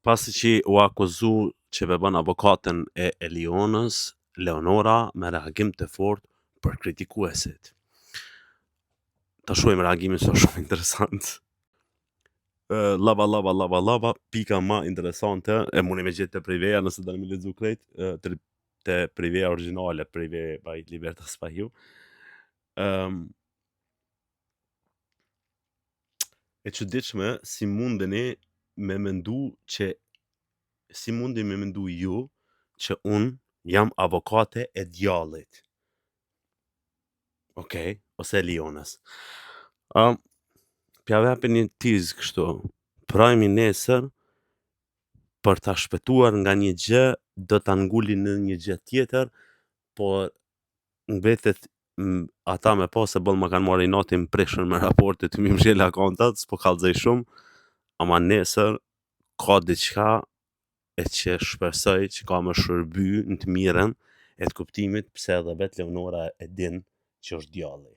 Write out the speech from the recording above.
Pasi që u akuzu që bën avokatën e Elionës, Leonora me reagim të fortë për kritikuesit. Ta shohim reagimin se është shumë interesant. Lava, pika ma interesante, e mundi me gjetë të priveja, nëse dani me lexu krejt, të priveja originale, prive by Libertas Pahiu. E çuditshme si mundeni me mendu ju që unë jam avokate e djallit. Okej, ose e Lionës. Pja vepe një tiz kështu, prajmi nesër për ta shpëtuar nga një gjë, do ta ngulin në një gjë tjetër, por mbetet ata me pas se më kanë marrë natin prishën me raportet të mi mshjel akontat, s'po kallzoj shumë, ama nesër ka diçka e që shpresoj që ka më shërby në të mirën e të kuptimit pse edhe vet Leonora e din që është djalli.